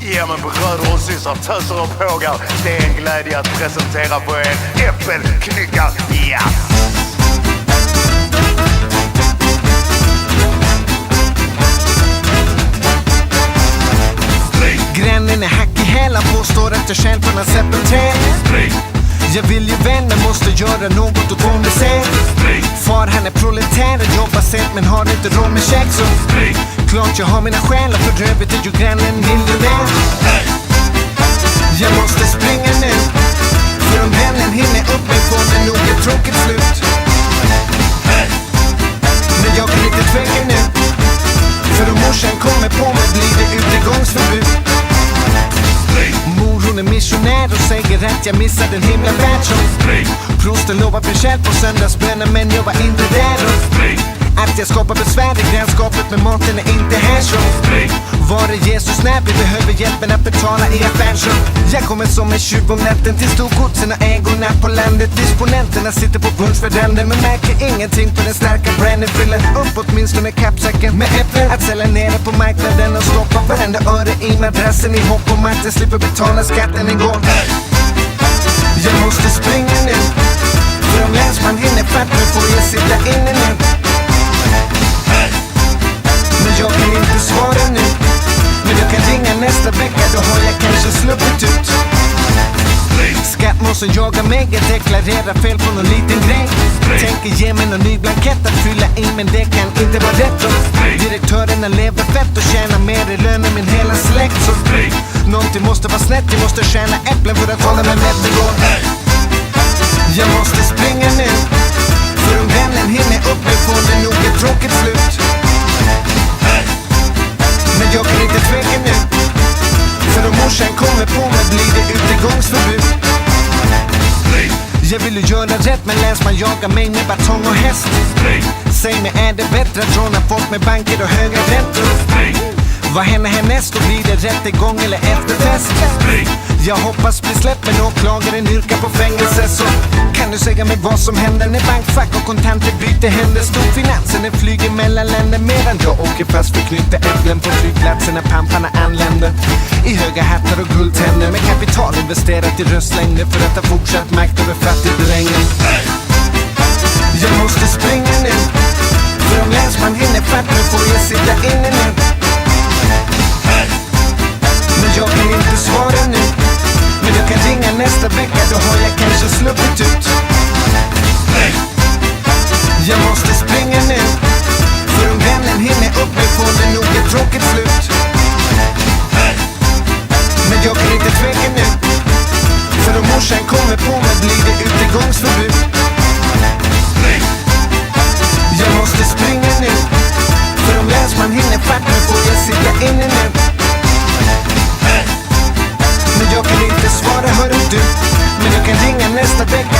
Ja men bröder och systrar, töser och pågar. Det är en glädje att presentera för er äppelknyckar. Ja! Grännen är hack i häla, påstår att jag själv från en äppelträd. Jag vill ju vänner, måste göra något åt vår misär. Far han är proletär och jobbar sent men har inte råd med käk. Så klart jag har mina själar, för övrigt är ju grannen miljonär. Jag måste springa nu, för om vännen hinner upp mig får det nog ett tråkigt slut. Men jag kan inte tveka nu, för om morsan kommer på mig blir det utegångsförbud. Mor hon är missionär och säger att jag missade en himla värld. Så prosten lovar besked på söndagsbönen men jag var inte där. Att jag skapar besvär i grannskapet med maten är inte här. Så var är Jesus när vi behöver hjälpen att betala i affären? Så jag kommer som en tjuv om natten till storgodsen och ägorna på landet. Disponenterna sitter på bundsföräldern men märker ingenting på den starka branden. Fyller upp åtminstone kappsäcken med äpplen. Att sälja nere på marknaden och stoppa varenda öre i madrassen i hopp om att jag slipper betala skatten en gång. Jag måste springa nu, för om länsman hinner fatt mig får jag sitta inne nu. Men jag kan inte svara nu, men jag kan ringa nästa vecka, då har jag kanske sluppit ut. Skattmåsen jagar mig, jag deklarerar fel på någon liten grej. Tänker ge mig någon ny blankett att fylla in, men det kan inte vara rätt. Direktörerna lever fett och tjänar mer i lön än min hela släkt. Så någonting måste vara snett, jag måste tjäna äpplen för att hålla mig mätt igår. Jag måste springa nu, för om vännen hinner upp mig får det nog ett tråkigt slut. Men jag kan inte tveka nu, för om morsan kommer på mig blir det utegångsförbud. Jag vill ju göra rätt men länsman jagar mig med batong och häst. Säg mig, är det bättre att råna folk med banker och höga räntor? Vad händer härnäst? Då blir det rättegång eller efterfest? Jag hoppas bli släppt men åklagaren yrkar på fängelse. Så kan du säga mig vad som händer när bankfack och kontanter byter händer? Storfinansen flyger mellan länder medan jag åker fast för knyckta äpplen på flygplatsen när pamparna anländer. I höga hattar och guldtänder med kapital investerat i röstlängder för att ha fortsatt makt över fattigdrängen. Jag måste springa nu, för om länsman hinner fatt mig får jag sitta inne nu. Men jag kan inte svara nu, men jag kan ringa nästa vecka, då har jag kanske sluppit ut. Jag måste springa nu, för om vännen hinner upp mig får det nog ett tråkigt slut. Men jag kan inte tveka nu, för om morsan kommer på mig blir det utegångsförbud. Jag måste springa nu, för om länsman hinner fatt mig får jag sitta inne nu. Men jag kan inte svara, hör du? Men jag kan ringa nästa vecka,